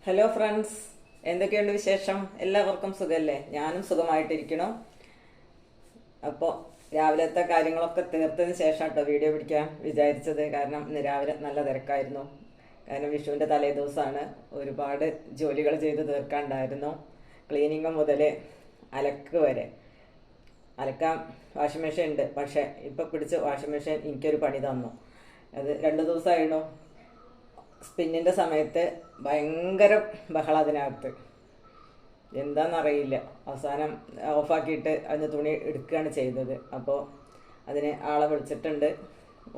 Hello friends, എന്തൊക്കെയുണ്ട് വിശേഷം? എല്ലാവർക്കും സുഖമല്ലേ? ഞാനും സുഖമായിട്ടിരിക്കണം. അപ്പോൾ രാവിലത്തെ കാര്യങ്ങളൊക്കെ തീർത്തതിന് ശേഷം കേട്ടോ വീഡിയോ പിടിക്കാൻ വിചാരിച്ചത്. കാരണം ഇന്ന് രാവിലെ നല്ല തിരക്കായിരുന്നു. കാരണം വിഷുവിൻ്റെ തലേ ദിവസമാണ്. ഒരുപാട് ജോലികൾ ചെയ്ത് തീർക്കാണ്ടായിരുന്നു. ക്ലീനിങ് മുതൽ അലക്ക് വരെ. അലക്കാൻ വാഷിംഗ് മെഷീൻ ഉണ്ട്, പക്ഷേ ഇപ്പം പിടിച്ച് വാഷിംഗ് മെഷീൻ എനിക്കൊരു പണി തന്നു. അത് 2 ദിവസമായിരുന്നു. സ്പിന്നിൻ്റെ സമയത്ത് ഭയങ്കര ബഹളം അതിനകത്ത്, എന്താണെന്നറിയില്ല. അവസാനം ഓഫാക്കിയിട്ട് അതിന് തുണി എടുക്കുകയാണ് ചെയ്തത്. അപ്പോൾ അതിന് ആളെ വിളിച്ചിട്ടുണ്ട്,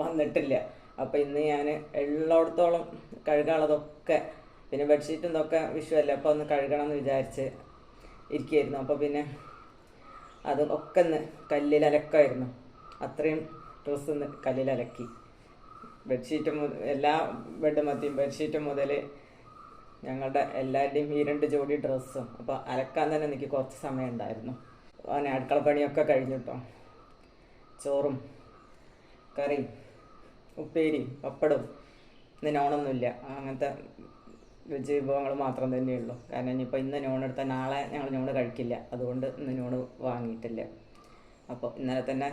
വന്നിട്ടില്ല. അപ്പോൾ ഇന്ന് ഞാൻ എല്ലായിടത്തോളം കഴുകാനുള്ളതൊക്കെ, പിന്നെ ബെഡ്ഷീറ്റും ഇതൊക്കെ വിഷുവല്ലേ, അപ്പോൾ ഒന്ന് കഴുകണം എന്ന് വിചാരിച്ച് ഇരിക്കുകയായിരുന്നു. അപ്പോൾ പിന്നെ അതൊക്കെ ഒന്ന് കല്ലിലലക്കായിരുന്നു. അത്രയും ഡ്രസ്സ് ഒന്ന് കല്ലിലലക്കി. ബെഡ്ഷീറ്റ് എല്ലാ ബെഡ് മത്തിയും ബെഡ്ഷീറ്റ് മുതൽ ഞങ്ങളുടെ എല്ലാവരുടെയും ഈ 2 ജോഡി ഡ്രസ്സും. അപ്പോൾ അലക്കാൻ തന്നെ എനിക്ക് കുറച്ച് സമയം ഉണ്ടായിരുന്നു. അങ്ങനെ അടുക്കള പണിയൊക്കെ കഴിഞ്ഞിട്ടോ. ചോറും കറിയും ഉപ്പേരിയും പപ്പടവും. ഇന്ന് നോണൊന്നുമില്ല, അങ്ങനത്തെ വെജ് വിഭവങ്ങൾ മാത്രം തന്നെയുള്ളൂ. കാരണം ഇനിയിപ്പോൾ ഇന്ന് നോണെടുത്താൽ നാളെ ഞങ്ങൾ നോണ് കഴിക്കില്ല, അതുകൊണ്ട് ഇന്ന് നോണ് വാങ്ങിയിട്ടില്ല. അപ്പോൾ ഇന്നലെ തന്നെ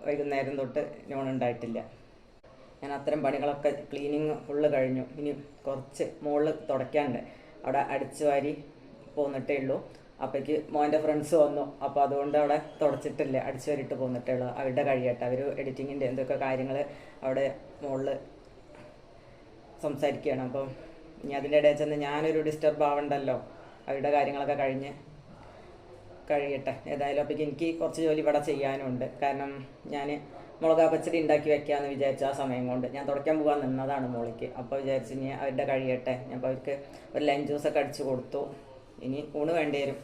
വൈകുന്നേരം തൊട്ട് നോണുണ്ടായിട്ടില്ല. ഞാൻ അത്തരം പണികളൊക്കെ ക്ലീനിങ് ഫുള്ള് കഴിഞ്ഞു. ഇനി കുറച്ച് മുകളിൽ തുടയ്ക്കാണ്ട്, അവിടെ അടിച്ചു വാരി പോന്നിട്ടേ ഉള്ളൂ. അപ്പോഴേക്ക് മോൻ്റെ ഫ്രണ്ട്സ് വന്നു. അപ്പോൾ അതുകൊണ്ട് അവിടെ തുടച്ചിട്ടില്ല, അടിച്ചു വാരിയിട്ട് പോന്നിട്ടേ ഉള്ളൂ. അവരുടെ കഴിയട്ടെ, അവർ എഡിറ്റിങ്ങിൻ്റെ എന്തൊക്കെ കാര്യങ്ങൾ അവിടെ മുകളിൽ സംസാരിക്കുകയാണ്. അപ്പം ഇനി അതിൻ്റെ ഇടയിൽ ചെന്ന് ഞാനൊരു ഡിസ്റ്റർബ് ആവണ്ടല്ലോ. അവരുടെ കാര്യങ്ങളൊക്കെ കഴിയട്ടെ. ഏതായാലും അപ്പോഴേക്ക് എനിക്ക് കുറച്ച് ജോലി ഇവിടെ ചെയ്യാനുണ്ട്. കാരണം ഞാൻ മുളകാ പച്ചടി ഉണ്ടാക്കി വെക്കാമെന്ന് വിചാരിച്ച ആ സമയം കൊണ്ട് ഞാൻ തുടയ്ക്കാൻ പോകാൻ നിന്നതാണ് മോളിക്ക്. അപ്പോൾ വിചാരിച്ച് ഇനി അവരുടെ കഴിയട്ടെ. ഞാൻ അപ്പോൾ അവർക്ക് ഒരു ലൈം ജ്യൂസൊക്കെ അടിച്ച് കൊടുത്തു. ഇനി ഊണ് വേണ്ടി വരും,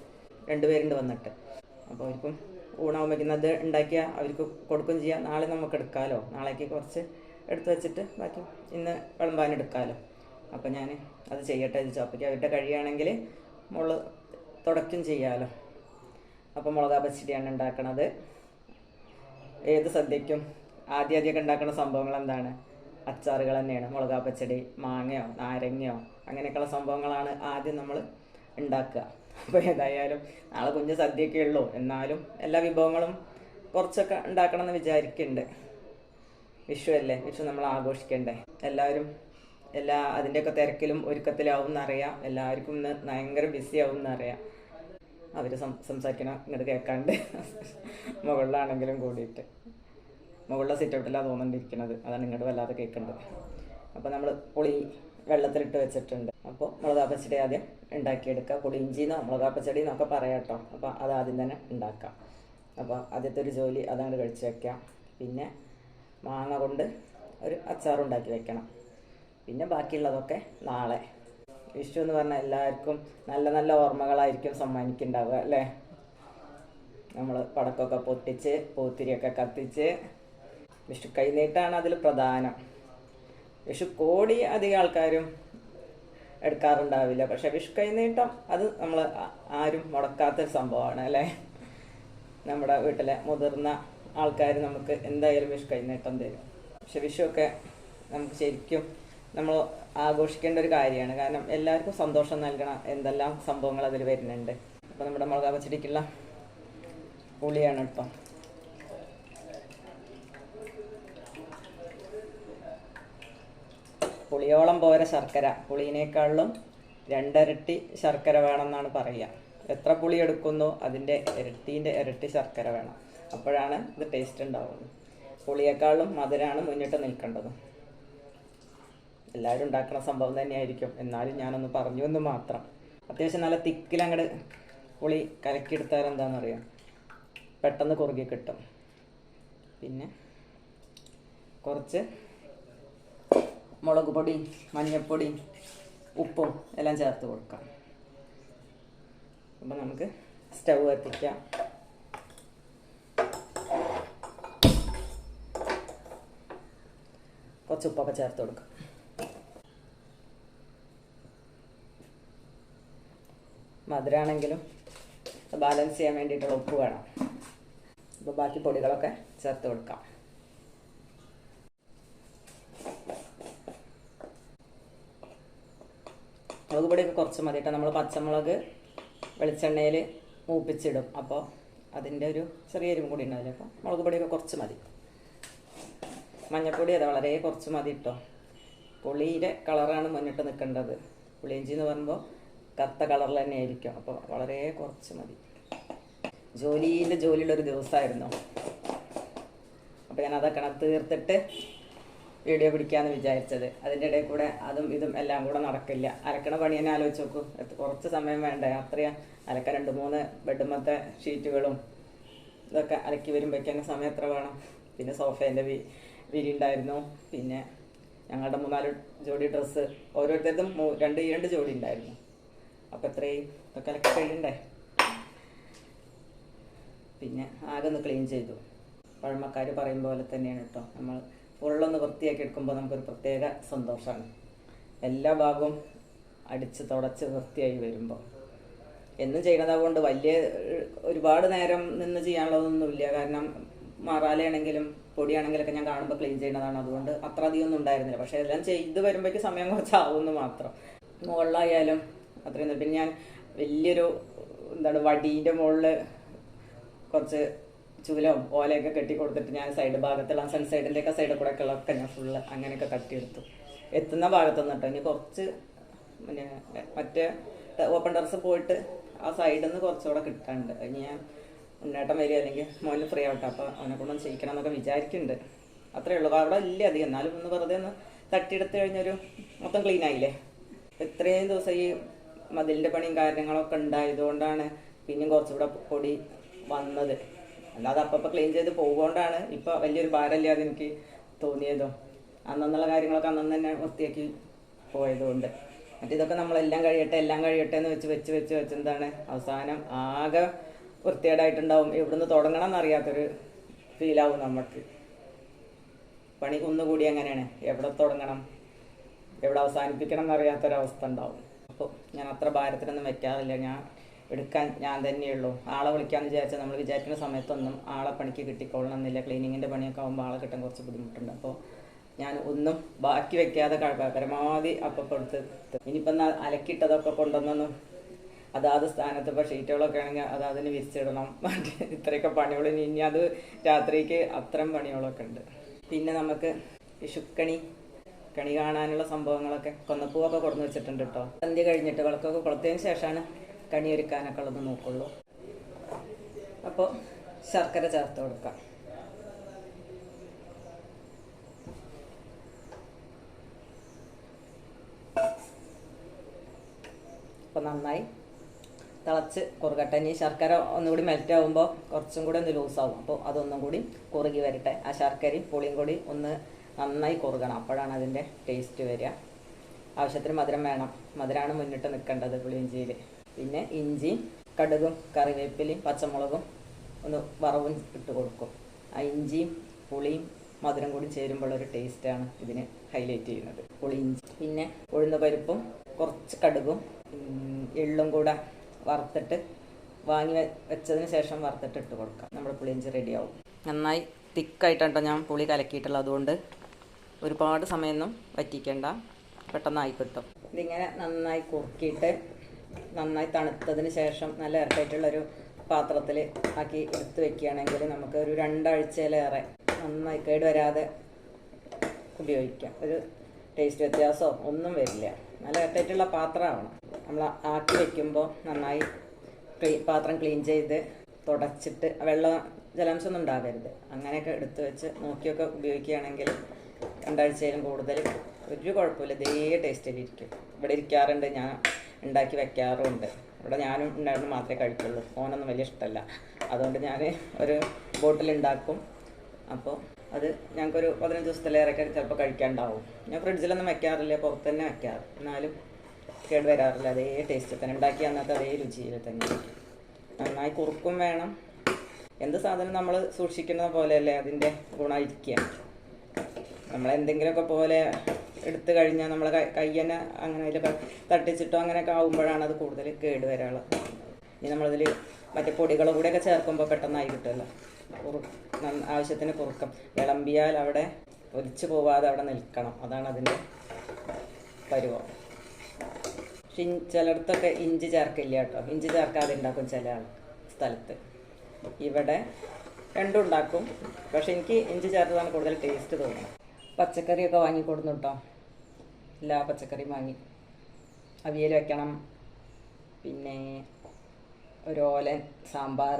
2 പേരുണ്ട് വന്നിട്ട്. അപ്പോൾ അവർക്കും ഊണാകുമ്പോഴേക്കുന്നത് ഉണ്ടാക്കിയാൽ അവർക്ക് കൊടുക്കുകയും ചെയ്യാം. നാളെ നമുക്ക് എടുക്കാമല്ലോ, നാളേക്ക് കുറച്ച് എടുത്ത് വെച്ചിട്ട് ബാക്കി ഇന്ന് വിളമ്പാനെടുക്കാമല്ലോ. അപ്പോൾ ഞാൻ അത് ചെയ്യട്ടെ ചോദിച്ചു. അപ്പോഴേക്കും അവരുടെ കഴിയുകയാണെങ്കിൽ മുളക് തുടയ്ക്കും ചെയ്യാമല്ലോ. അപ്പോൾ മുളകാ പച്ചടിയാണ് ഉണ്ടാക്കണത്. ഏത് സദ്യക്കും ആദ്യമൊക്കെ ഉണ്ടാക്കുന്ന സംഭവങ്ങൾ എന്താണ്? അച്ചാറുകൾ തന്നെയാണ്. മുളകാ പച്ചടി, മാങ്ങയോ നാരങ്ങയോ അങ്ങനെയൊക്കെയുള്ള സംഭവങ്ങളാണ് ആദ്യം നമ്മൾ ഉണ്ടാക്കുക. അപ്പോൾ ഏതായാലും നാളെ കുഞ്ഞ് സദ്യയൊക്കെ ഉള്ളൂ, എന്നാലും എല്ലാ വിഭവങ്ങളും കുറച്ചൊക്കെ ഉണ്ടാക്കണം എന്ന് വിചാരിക്കുന്നുണ്ട്. വിഷു അല്ലേ, വിഷു നമ്മൾ ആഘോഷിക്കണ്ടേ. എല്ലാവരും അതിൻ്റെയൊക്കെ തിരക്കിലും ഒരുക്കത്തിലാവും എന്നറിയാം. എല്ലാവർക്കും ഇന്ന് ഭയങ്കര ബിസി ആവും എന്നറിയാം. അവർ സംസാരിക്കണം ഇങ്ങോട്ട് കേൾക്കാണ്ട്, മുകളിലാണെങ്കിലും കൂടിയിട്ട്. മുകളിലെ സിറ്റ് ഔട്ടിലാണ് തോന്നിയിരിക്കുന്നത്, അതാണ് ഇങ്ങോട്ട് വല്ലാതെ കേൾക്കേണ്ടത്. അപ്പോൾ നമ്മൾ പുളി വെള്ളത്തിലിട്ട് വെച്ചിട്ടുണ്ട്. അപ്പോൾ മുളകാ പച്ചടി ആദ്യം ഉണ്ടാക്കിയെടുക്കുക. പുളി ഇഞ്ചിന്നോ മുളകാ പച്ചടി എന്നൊക്കെ പറയാം കേട്ടോ. അപ്പോൾ അത് ആദ്യം തന്നെ ഉണ്ടാക്കാം. അപ്പോൾ ആദ്യത്തെ ഒരു ജോലി അതങ്ങോട്ട് കഴിച്ച് വയ്ക്കാം. പിന്നെ മാങ്ങ കൊണ്ട് ഒരു അച്ചാറുണ്ടാക്കി വെക്കണം. പിന്നെ ബാക്കിയുള്ളതൊക്കെ നാളെ. വിഷു എന്ന് പറഞ്ഞാൽ എല്ലാവർക്കും നല്ല നല്ല ഓർമ്മകളായിരിക്കും സമ്മാനിക്കുന്നുണ്ടാവുക അല്ലേ. നമ്മൾ പടക്കമൊക്കെ പൊട്ടിച്ച് പൂത്തിരിയൊക്കെ കത്തിച്ച്, വിഷു കൈനീട്ടാണ് അതിൽ പ്രധാനം. വിഷു കോടി അധികം ആൾക്കാരും എടുക്കാറുണ്ടാവില്ല, പക്ഷെ വിഷു കൈനീട്ടം അത് നമ്മൾ ആരും മുടക്കാത്തൊരു സംഭവമാണ് അല്ലേ. നമ്മുടെ വീട്ടിലെ മുതിർന്ന ആൾക്കാർ നമുക്ക് എന്തായാലും വിഷു കൈനീട്ടം തരും. പക്ഷെ വിഷുവൊക്കെ നമുക്ക് ശരിക്കും നമ്മൾ ആഘോഷിക്കേണ്ട ഒരു കാര്യമാണ്. കാരണം എല്ലാവർക്കും സന്തോഷം നൽകണ എന്തെല്ലാം സംഭവങ്ങൾ അതിൽ വരുന്നുണ്ട്. അപ്പോൾ നമ്മുടെ മുളകാ പച്ചടിക്കുള്ള പുളിയാണ് കേട്ടോ. പുളിയോളം പോരെ ശർക്കര. പുളിയിനേക്കാളും 2 ഇരട്ടി ശർക്കര വേണമെന്നാണ് പറയുക. എത്ര പുളി എടുക്കുന്നോ അതിൻ്റെ ഇരട്ടി ശർക്കര വേണം, അപ്പോഴാണ് ഇത് ടേസ്റ്റ് ഉണ്ടാവുന്നത്. പുളിയേക്കാളും മധുരമാണ് മുന്നിട്ട് നിൽക്കേണ്ടത്. എല്ലാവരും ഉണ്ടാക്കുന്ന സംഭവം തന്നെയായിരിക്കും, എന്നാലും ഞാനൊന്ന് പറഞ്ഞു എന്ന് മാത്രം. അത്യാവശ്യം നല്ല തിക്കിലങ്ങോട്ട് പുളി കലക്കിയെടുത്താൽ എന്താണെന്നറിയാം, പെട്ടെന്ന് കുറുകി കിട്ടും. പിന്നെ കുറച്ച് മുളക് പൊടി, മഞ്ഞൾപ്പൊടി, ഉപ്പും എല്ലാം ചേർത്ത് കൊടുക്കാം. അപ്പം നമുക്ക് സ്റ്റൗ കത്തിക്കാം. കുറച്ച് ഉപ്പൊക്കെ ചേർത്ത് കൊടുക്കാം. മധുരമാണെങ്കിലും ബാലൻസ് ചെയ്യാൻ വേണ്ടിയിട്ടുള്ള ഉപ്പ് വേണം. അപ്പോൾ ബാക്കി പൊടികളൊക്കെ ചേർത്ത് കൊടുക്കാം. മുളക് പൊടിയൊക്കെ കുറച്ച് മതി കേട്ടോ. നമ്മൾ പച്ചമുളക് വെളിച്ചെണ്ണയിൽ മൂപ്പിച്ചിടും, അപ്പോൾ അതിൻ്റെ ഒരു ചെറിയ എരിവും കൂടി ഉണ്ടാവില്ല. അപ്പോൾ മുളക് പൊടിയൊക്കെ കുറച്ച് മതി. മഞ്ഞൾപ്പൊടി അത് വളരെ കുറച്ച് മതി കേട്ടോ. പുളിയുടെ കളറാണ് മുന്നിട്ട് നിൽക്കേണ്ടത്. പുളിയിഞ്ചി എന്ന് പറയുമ്പോൾ കറുത്ത കളറിൽ തന്നെ ആയിരിക്കും, അപ്പോൾ വളരെ കുറച്ച് മതി. ജോലിയുള്ളൊരു ദിവസമായിരുന്നു. അപ്പോൾ ഞാൻ അതൊക്കെ തീർത്തിട്ട് വീഡിയോ പിടിക്കാമെന്ന് വിചാരിച്ചത്. അതിൻ്റെ ഇടയിൽ കൂടെ അതും ഇതും എല്ലാം കൂടെ നടക്കില്ല. അലക്കണ പണി തന്നെ ആലോചിച്ച് നോക്കൂ, കുറച്ച് സമയം വേണ്ടേ. അത്രയും അലക്കാൻ 2-3 ബെഡുമത്തെ ഷീറ്റുകളും ഇതൊക്കെ അലക്കി വരുമ്പോഴേക്കും സമയം എത്ര വേണം. പിന്നെ സോഫേൻ്റെ വിരി ഉണ്ടായിരുന്നു. പിന്നെ ഞങ്ങളുടെ 3-4 ജോഡി ഡ്രസ്സ്, ഓരോരുത്തർക്കും 2 ജോഡി ഉണ്ടായിരുന്നു. അപ്പോൾ എത്രയും ഇതൊക്കെ അലക്കി കഴിയണ്ടേ. പിന്നെ ആകെ ഒന്ന് ക്ലീൻ ചെയ്തു. പഴമക്കാർ പറയും പോലെ തന്നെയാണ് കേട്ടോ. നമ്മൾ ഫുള്ളൊന്ന് വൃത്തിയാക്കി എടുക്കുമ്പോൾ നമുക്കൊരു പ്രത്യേക സന്തോഷമാണ്. എല്ലാ ഭാഗവും അടിച്ച് തുടച്ച് വൃത്തിയായി വരുമ്പോൾ. എന്നും ചെയ്യണതാകൊണ്ട് ഒരുപാട് നേരം നിന്ന് ചെയ്യാനുള്ളതൊന്നുമില്ല. കാരണം മറാലയാണെങ്കിലും പൊടിയാണെങ്കിലൊക്കെ ഞാൻ കാണുമ്പോൾ ക്ലീൻ ചെയ്യുന്നതാണ്. അതുകൊണ്ട് അത്ര അധികം ഒന്നും ഉണ്ടായിരുന്നില്ല. പക്ഷേ എല്ലാം ചെയ്ത് വരുമ്പോഴേക്ക് സമയം കുറച്ചാവുമെന്ന് മാത്രം. മുകളിലായാലും അത്രയും. പിന്നെ ഞാൻ വലിയൊരു വടീൻ്റെ മുകളിൽ കുറച്ച് ചൂലവും ഓലയൊക്കെ കെട്ടി കൊടുത്തിട്ട് ഞാൻ സൈഡ് ഭാഗത്തുള്ള സൺസൈഡിൻ്റെയൊക്കെ സൈഡിൽ കൂടെ ഒക്കെ ഞാൻ ഫുള്ള് അങ്ങനെയൊക്കെ കട്ടിയെടുത്തു. എത്തുന്ന ഭാഗത്തുനിന്ന് കേട്ടോ. ഇനി കുറച്ച് പിന്നെ മറ്റേ ഓപ്പൺ ടെറസ് പോയിട്ട് ആ സൈഡിൽ നിന്ന് കുറച്ചുകൂടെ കിട്ടാനുണ്ട്. ഇനി ഞാൻ ഉണ്ണേട്ടം വരിക അല്ലെങ്കിൽ മോന് ഫ്രീ ആവട്ടെ, അപ്പോൾ അവനെ കൊണ്ടൊന്ന് ചെയ്യിക്കണം എന്നൊക്കെ വിചാരിക്കുന്നുണ്ട്. അത്രയേ ഉള്ളൂ. അവിടെ ഇല്ല അധികം. എന്നാലും ഒന്ന് വെറുതെ ഒന്ന് തട്ടിയെടുത്ത് കഴിഞ്ഞൊരു മൊത്തം ക്ലീൻ ആയില്ലേ. ഇത്രയും ദിവസം ഈ മതിലിൻ്റെ പണിയും കാര്യങ്ങളൊക്കെ ഉണ്ടായതുകൊണ്ടാണ് പിന്നെയും കുറച്ചുകൂടെ പൊടി വന്നത്. അല്ലാതെ അപ്പം ക്ലീൻ ചെയ്ത് പോകുകൊണ്ടാണ് ഇപ്പോൾ വലിയൊരു ഭാരമില്ലാതെ എനിക്ക് തോന്നിയതും. അന്നുള്ള കാര്യങ്ങളൊക്കെ അന്നു തന്നെ വൃത്തിയാക്കി പോയതുകൊണ്ട്. മറ്റിതൊക്കെ നമ്മളെല്ലാം കഴിയട്ടെ എന്ന് വെച്ച് എന്താണ് അവസാനം ആകെ വൃത്തികേടായിട്ടുണ്ടാവും. എവിടുന്ന് തുടങ്ങണം എന്നറിയാത്തൊരു ഫീലാവും നമുക്ക്. പണി കുന്നുകൂടി അങ്ങനെയാണ്. എവിടെ തുടങ്ങണം എവിടെ അവസാനിപ്പിക്കണം എന്നറിയാത്തൊരവസ്ഥ ഉണ്ടാവും. അപ്പോൾ ഞാൻ അത്ര ഭാരത്തിനൊന്നും വെക്കാറില്ല. എടുക്കാൻ ഞാൻ തന്നെയുള്ളൂ. ആളെ വിളിക്കാമെന്ന് വിചാരിച്ചാൽ നമ്മൾ വിചാരിക്കുന്ന സമയത്തൊന്നും ആളെ പണിക്ക് കിട്ടിക്കൊള്ളണമെന്നില്ല. ക്ലീനിങ്ങിൻ്റെ പണിയൊക്കെ ആകുമ്പോൾ ആളെ കിട്ടാൻ കുറച്ച് ബുദ്ധിമുട്ടുണ്ട്. അപ്പോൾ ഞാൻ ഒന്നും ബാക്കി വെക്കാതെ പരമാവധി അപ്പം എടുത്ത് ഇനിയിപ്പം അലക്കിയിട്ടതൊക്കെ കൊണ്ടുവന്നൊന്നും അതാത് സ്ഥാനത്ത് ഇപ്പോൾ ഷീറ്റുകളൊക്കെ ആണെങ്കിൽ അതിന് വിരിച്ചിടണം. ഇത്രയൊക്കെ പണികൾ. ഇനി അത് രാത്രിക്ക് അത്രയും പണികളൊക്കെ ഉണ്ട്. പിന്നെ നമുക്ക് വിഷുക്കണി കാണാനുള്ള സംഭവങ്ങളൊക്കെ കൊന്നപ്പൂവൊക്കെ കൊടുന്ന് വെച്ചിട്ടുണ്ട് കേട്ടോ. സന്ധ്യ കഴിഞ്ഞിട്ട് വിളക്കൊക്കെ കൊളുത്തതിന് ശേഷമാണ് കണി ഒരുക്കാനൊക്കെ ഉള്ളത് നോക്കുള്ളൂ. അപ്പോൾ ശർക്കര ചേർത്ത് കൊടുക്കാം. അപ്പോൾ നന്നായി തിളച്ച് കുറുകട്ടെ. ഇനി ശർക്കര ഒന്നുകൂടി മെൽറ്റ് ആകുമ്പോൾ കുറച്ചും കൂടി ഒന്ന് ലൂസാവും. അപ്പോൾ അതൊന്നും കൂടി കുറുകി വരട്ടെ. ആ ശർക്കരയും പുളിയും കൂടി ഒന്ന് നന്നായി കുറുകണം. അപ്പോഴാണ് അതിൻ്റെ ടേസ്റ്റ് വരിക. ആവശ്യത്തിന് മധുരം വേണം. മധുരമാണ് മുന്നിട്ട് നിൽക്കേണ്ടത് പുളിയിഞ്ചിയിൽ. പിന്നെ ഇഞ്ചിയും കടുകും കറിവേപ്പിലയും പച്ചമുളകും ഒന്ന് വറവും ഇട്ട് കൊടുക്കും. ആ ഇഞ്ചിയും പുളിയും മധുരം കൂടി ചേരുമ്പോഴൊരു ടേസ്റ്റാണ് ഇതിന് ഹൈലൈറ്റ് ചെയ്യുന്നത്, പുളിയിഞ്ചി. പിന്നെ ഉഴുന്ന പരിപ്പും കുറച്ച് കടുകും എള്ളും കൂടെ വറുത്തിട്ട് വാങ്ങി വെച്ചതിന് ശേഷം വറുത്തിട്ട് ഇട്ട് കൊടുക്കാം. നമ്മുടെ പുളിയിഞ്ചി റെഡിയാവും. നന്നായി തിക്കായിട്ടോ ഞാൻ പുളി കലക്കിയിട്ടുള്ളത്. അതുകൊണ്ട് ഒരുപാട് സമയമൊന്നും വറ്റിക്കേണ്ട, പെട്ടെന്നായി കിട്ടും. ഇതിങ്ങനെ നന്നായി കുറുക്കിയിട്ട് നന്നായി തണുത്തതിന് ശേഷം നല്ല ഇരട്ടായിട്ടുള്ളൊരു പാത്രത്തിൽ ആക്കി എടുത്ത് വെക്കുകയാണെങ്കിൽ നമുക്ക് ഒരു 2 ആഴ്ചയിലേറെ നന്നായി കേടുവരാതെ ഉപയോഗിക്കാം. ഒരു ടേസ്റ്റ് വ്യത്യാസമോ ഒന്നും വരില്ല. നല്ല ഇരട്ടായിട്ടുള്ള പാത്രമാവണം. നമ്മൾ ആക്കി വെക്കുമ്പോൾ നന്നായി പാത്രം ക്ലീൻ ചെയ്ത് തുടച്ചിട്ട് ജലാംശമൊന്നും ഉണ്ടാകരുത്. അങ്ങനെയൊക്കെ എടുത്ത് വെച്ച് നോക്കിയൊക്കെ ഉപയോഗിക്കുകയാണെങ്കിൽ 2 ആഴ്ചയിലും കൂടുതൽ ഒരു കുഴപ്പമില്ല. ഇതേ ടേസ്റ്റിലിരിക്കും. ഇവിടെ ഇരിക്കാറുണ്ട്, ഞാൻ ഉണ്ടാക്കി വെക്കാറുമുണ്ട്. ഇവിടെ ഞാനും ഉണ്ടായിരുന്നു മാത്രമേ കഴിക്കുള്ളൂ. ഓനൊന്നും വലിയ ഇഷ്ടമല്ല. അതുകൊണ്ട് ഞാൻ ഒരു ബോട്ടിലുണ്ടാക്കും. അപ്പോൾ അത് ഞങ്ങൾക്കൊരു 15 ദിവസത്തിലേറെയൊക്കെ ചിലപ്പോൾ കഴിക്കാനുണ്ടാവും. ഞാൻ ഫ്രിഡ്ജിലൊന്നും വെക്കാറില്ല, പുറത്ത് തന്നെ വെക്കാറ്. എന്നാലും കേട് വരാറില്ല. അതേ ടേസ്റ്റ് തന്നെ ഉണ്ടാക്കി അന്നത്തെ അതേ രുചിയിൽ തന്നെ. നന്നായി കുറുക്കും വേണം. എന്ത് സാധനം നമ്മൾ സൂക്ഷിക്കുന്ന പോലെയല്ലേ അതിൻ്റെ ഗുണമായിരിക്കുക. നമ്മളെന്തെങ്കിലുമൊക്കെ പോലെ എടുത്തു കഴിഞ്ഞാൽ നമ്മളെ കൈ തന്നെ അങ്ങനെ അതിലൊക്കെ തട്ടിച്ചിട്ടോ അങ്ങനെയൊക്കെ ആകുമ്പോഴാണ് അത് കൂടുതൽ കേട് വരാനുള്ളത്. ഇനി നമ്മളതിൽ മറ്റേ പൊടികൾ കൂടെയൊക്കെ ചേർക്കുമ്പോൾ പെട്ടെന്നായി കിട്ടുമല്ലോ. ആവശ്യത്തിന് കുറുക്കം. വിളമ്പിയാൽ അവിടെ ഒലിച്ചു പോവാതെ അവിടെ നിൽക്കണം. അതാണ് അതിൻ്റെ പരുവം. പക്ഷെ ചിലയിടത്തൊക്കെ ഇഞ്ചി ചേർക്കില്ല കേട്ടോ. ഇഞ്ചി ചേർക്കാതെ ഉണ്ടാക്കും ചില സ്ഥലത്ത്. ഇവിടെ രണ്ടും ഉണ്ടാക്കും, പക്ഷെ എനിക്ക് ഇഞ്ചി ചേർത്തതാണ് കൂടുതൽ ടേസ്റ്റ് തോന്നുന്നത്. പച്ചക്കറിയൊക്കെ വാങ്ങി കൊടുന്നു കേട്ടോ. എല്ലാ പച്ചക്കറിയും വാങ്ങി. അവിയൽ വെക്കണം, പിന്നെ ഒരു ഓലൻ, സാമ്പാർ,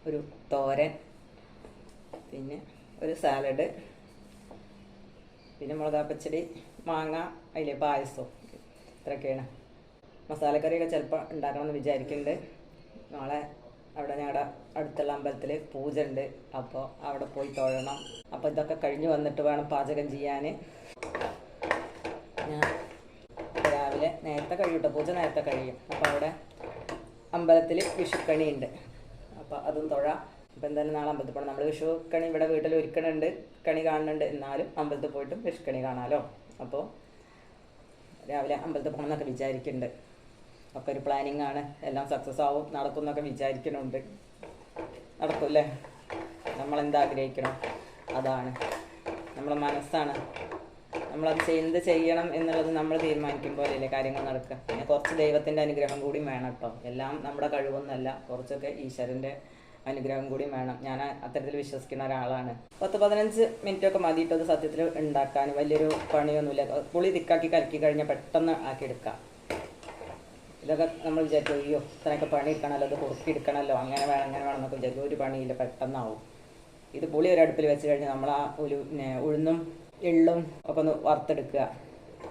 ഒരു തോരൻ, പിന്നെ ഒരു സാലഡ്, പിന്നെ മുളകാപ്പച്ചടി, മാങ്ങ, അതിൽ പായസവും. ഇത്രയൊക്കെയാണ്. മസാലക്കറിയൊക്കെ ചിലപ്പോൾ ഉണ്ടാക്കണമെന്ന് വിചാരിക്കുന്നുണ്ട്. നാളെ അവിടെ ഞങ്ങളുടെ അടുത്തുള്ള അമ്പലത്തിൽ പൂജ ഉണ്ട്, അപ്പോൾ അവിടെ പോയി തൊഴണം. അപ്പോൾ ഇതൊക്കെ കഴിഞ്ഞ് വന്നിട്ട് വേണം പാചകം ചെയ്യാൻ. ഞാൻ രാവിലെ നേരത്തെ കഴിയും, പൂജ നേരത്തെ കഴിയും. അപ്പോൾ അവിടെ അമ്പലത്തിൽ വിഷുക്കണി ഉണ്ട്, അപ്പോൾ അതും തൊഴാം. അപ്പോൾ എന്തായാലും നാളെ അമ്പലത്തിൽ പോകണം. നമ്മൾ വിഷുക്കണി ഇവിടെ വീട്ടിൽ ഒരുക്കണുണ്ട്, കണി കാണുന്നുണ്ട്. എന്നാലും അമ്പലത്തിൽ പോയിട്ടും വിഷുക്കണി കാണാമല്ലോ. അപ്പോൾ രാവിലെ അമ്പലത്തിൽ പോകണം എന്നൊക്കെ വിചാരിക്കുന്നുണ്ട്. ഒക്കെ ഒരു പ്ലാനിങ് ആണ്. എല്ലാം സക്സസ് ആവും, നടക്കും എന്നൊക്കെ വിചാരിക്കുന്നുണ്ട്. നടക്കുമല്ലേ? നമ്മളെന്താഗ്രഹിക്കണം അതാണ് നമ്മളെ മനസ്സാണ്. നമ്മളത് എന്ത് ചെയ്യണം എന്നുള്ളത് നമ്മൾ തീരുമാനിക്കുമ്പോഴല്ലേ കാര്യങ്ങൾ നടക്കുക. പിന്നെ കുറച്ച് ദൈവത്തിൻ്റെ അനുഗ്രഹം കൂടി വേണം കേട്ടോ. എല്ലാം നമ്മുടെ കഴിവൊന്നുമല്ല, കുറച്ചൊക്കെ ഈശ്വരൻ്റെ അനുഗ്രഹം കൂടി വേണം. ഞാൻ അത്തരത്തിൽ വിശ്വസിക്കുന്ന ഒരാളാണ്. 10-15 മിനിറ്റൊക്കെ മതിയിട്ടത് സത്യത്തിൽ ഉണ്ടാക്കാൻ. വലിയൊരു പണിയൊന്നുമില്ല. പുളി തിക്കാക്കി കലക്കി കഴിഞ്ഞാൽ പെട്ടെന്ന് ആക്കിയെടുക്കാം. ഇതൊക്കെ നമ്മൾ വിചാരിക്കും, അയ്യോ ഇത്രയൊക്കെ പണി എടുക്കണമല്ലോ, അത് കുറുക്കി എടുക്കണമല്ലോ, അങ്ങനെ വേണം എന്നൊക്കെ വിചാരിക്കും. ഒരു പണിയില്ല, പെട്ടെന്നാവും. ഇത് പുളി ഒരു അടുപ്പിൽ വെച്ച് കഴിഞ്ഞാൽ നമ്മൾ ആ ഉഴുന്നും എള്ളും ഒക്കെ ഒന്ന് വറുത്തെടുക്കുക.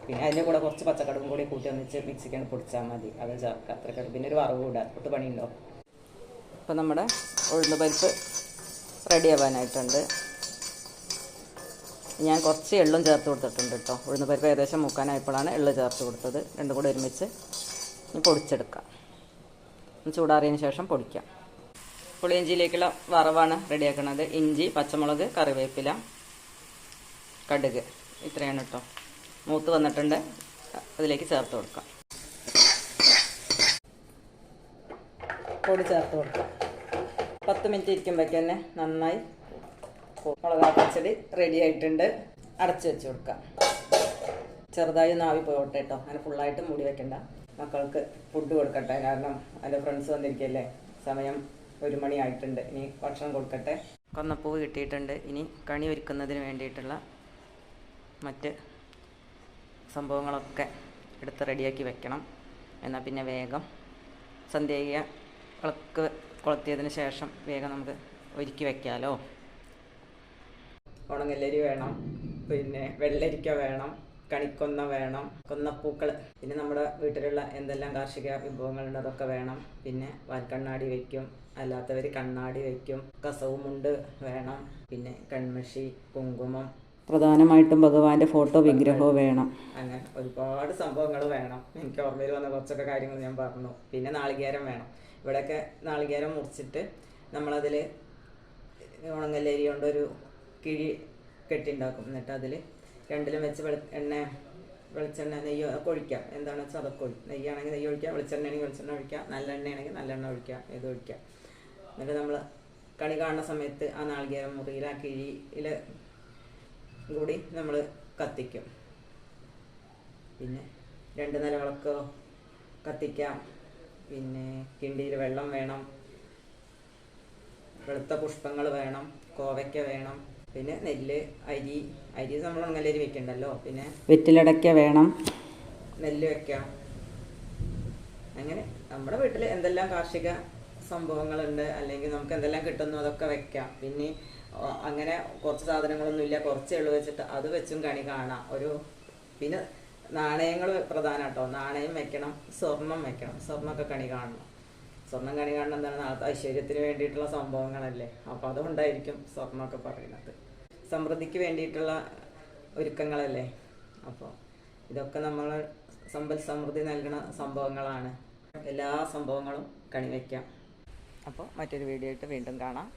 പിന്നെ അതിൻ്റെ കൂടെ കുറച്ച് പച്ചക്കടും കൂടി കൂട്ടി ഒന്നിച്ച് മിക്സിക്കാണ് പൊടിച്ചാൽ മതി. അത് ചേർക്കുക, അത്രയ്ക്ക്. പിന്നെ ഒരു വറവ് കൂടാ, ഒട്ട് പണിയുണ്ടോ. അപ്പോൾ നമ്മുടെ ഉഴുന്ന് പരിപ്പ് റെഡി ആവാനായിട്ടുണ്ട്. ഞാൻ കുറച്ച് എള്ളും ചേർത്ത് കൊടുത്തിട്ടുണ്ട് കേട്ടോ. ഉഴുന്ന് പരിപ്പ് ഏകദേശം മുക്കാനായപ്പോഴാണ് എള്ള് ചേർത്ത് കൊടുത്തത്. രണ്ടും കൂടെ ഒരുമിച്ച് പൊടിച്ചെടുക്കാം. ചൂടാറിയതിന് ശേഷം പൊടിക്കാം. പുളിയിഞ്ചിയിലേക്കുള്ള വറവാണ് റെഡിയാക്കുന്നത്. ഇഞ്ചി, പച്ചമുളക്, കറിവേപ്പില, കടുക്, ഇത്രയാണ് കേട്ടോ. മൂത്ത് വന്നിട്ടുണ്ട്, അതിലേക്ക് ചേർത്ത് കൊടുക്കാം. പൊടി ചേർത്ത് കൊടുക്കാം. 10 മിനിറ്റ് ഇരിക്കുമ്പോഴേക്ക് തന്നെ നന്നായി മുളകാപ്പച്ചടി റെഡി ആയിട്ടുണ്ട്. അടച്ചു വെച്ച് കൊടുക്കാം. ചെറുതായി നാവി പോകട്ടെ കേട്ടോ. അങ്ങനെ ഫുള്ളായിട്ട് മൂടി വെക്കണ്ട. മക്കൾക്ക് ഫുഡ് കൊടുക്കട്ടെ, കാരണം എൻ്റെ ഫ്രണ്ട്സ് വന്നിരിക്കല്ലേ. സമയം 1 മണി ആയിട്ടുണ്ട്. ഇനി ഭക്ഷണം കൊടുക്കട്ടെ. കൊന്നപ്പൂവ് കിട്ടിയിട്ടുണ്ട്. ഇനി കണി ഒരുക്കുന്നതിന് വേണ്ടിയിട്ടുള്ള മറ്റ് സംഭവങ്ങളൊക്കെ എടുത്ത് റെഡിയാക്കി വെക്കണം. എന്നാൽ പിന്നെ വേഗം സന്ധ്യ വിളക്ക് കൊളുത്തിയതിന് ശേഷം വേഗം നമുക്ക് ഒരുക്കി വെക്കാമല്ലോ. ഉണങ്ങല്ലരി വേണം, പിന്നെ വെള്ളരിക്ക വേണം, കണിക്കൊന്ന വേണം, കൊന്നപ്പൂക്കൾ, പിന്നെ നമ്മുടെ വീട്ടിലുള്ള എന്തെല്ലാം കാർഷിക വിഭവങ്ങളുണ്ട് അതൊക്കെ വേണം. പിന്നെ വാൽക്കണ്ണാടി വയ്ക്കും, അല്ലാത്തവർ കണ്ണാടി വയ്ക്കും, കസവുമുണ്ട് വേണം, പിന്നെ കൺമഷി, കുങ്കുമം, പ്രധാനമായിട്ടും ഭഗവാന്റെ ഫോട്ടോ വിഗ്രഹവും വേണം. അങ്ങനെ ഒരുപാട് സംഭവങ്ങൾ വേണം. എനിക്ക് ഓർമ്മയിൽ വന്ന കുറച്ചൊക്കെ കാര്യങ്ങൾ ഞാൻ പറഞ്ഞു. പിന്നെ നാളികേരം വേണം. ഇവിടെയൊക്കെ നാളികേരം മുറിച്ചിട്ട് നമ്മളതിൽ ഉണങ്ങല്ലരി കൊണ്ടൊരു കിഴി കെട്ടിണ്ടാക്കും. എന്നിട്ട് അതിൽ രണ്ടിലും വെച്ച് വെളിച്ചെണ്ണ, നെയ്യോ ഒക്കെ ഒഴിക്കാം. എന്താണെന്ന് വെച്ചാൽ അതൊക്കെ നെയ്യാണെങ്കിൽ നെയ്യ് ഒഴിക്കാം, വെളിച്ചെണ്ണ ആണെങ്കിൽ വെളിച്ചെണ്ണ ഒഴിക്കാം, നല്ലെണ്ണയാണെങ്കിൽ നല്ലെണ്ണ ഒഴിക്കാം, ഏത് ഒഴിക്കാം. എന്നിട്ട് നമ്മൾ കണി കാണുന്ന സമയത്ത് ആ നാളികേരം മുറിയിൽ ആ കിഴിയിൽ കൂടി നമ്മൾ കത്തിക്കും. പിന്നെ 2 നിലവിളക്ക് കത്തിക്കാം. പിന്നെ കിണ്ടിയിൽ വെള്ളം വേണം, വെളുത്ത പുഷ്പങ്ങൾ വേണം, കോവയ്ക്ക വേണം, പിന്നെ നെല്ല്, അരി നമ്മൾ ഉണങ്ങലരി വെക്കണ്ടല്ലോ. പിന്നെ വെറ്റിലടയ്ക്ക വേണം, നെല്ല് വെക്കാം. അങ്ങനെ നമ്മുടെ വീട്ടിൽ എന്തെല്ലാം കാർഷിക സംഭവങ്ങളുണ്ട്, അല്ലെങ്കിൽ നമുക്ക് എന്തെല്ലാം കിട്ടുന്നു അതൊക്കെ വെക്കാം. പിന്നെ അങ്ങനെ കുറച്ച് സാധനങ്ങളൊന്നുമില്ല, കുറച്ചേ ഉള്ളൂ വെച്ചിട്ട് അത് വെച്ചും കണി കാണാം. പിന്നെ നാണയങ്ങൾ പ്രധാനം കേട്ടോ. നാണയം വെക്കണം, സ്വർണം വെക്കണം. സ്വർണ്ണമൊക്കെ കണി കാണണം. സ്വർണം കണി കാണണം എന്താണ്, നാളത്തെ ഐശ്വര്യത്തിന് വേണ്ടിയിട്ടുള്ള സംഭവങ്ങളല്ലേ. അപ്പോൾ അതുകൊണ്ടായിരിക്കും സ്വർണ്ണമൊക്കെ പറയുന്നത്. സമൃദ്ധിക്ക് വേണ്ടിയിട്ടുള്ള ഒരുക്കങ്ങളല്ലേ. അപ്പോൾ ഇതൊക്കെ നമ്മൾ സമ്പൽ സമൃദ്ധി നൽകുന്ന സംഭവങ്ങളാണ്. എല്ലാ സംഭവങ്ങളും കണി വയ്ക്കാം. അപ്പോൾ മറ്റൊരു വീഡിയോ ആയിട്ട് വീണ്ടും കാണാം.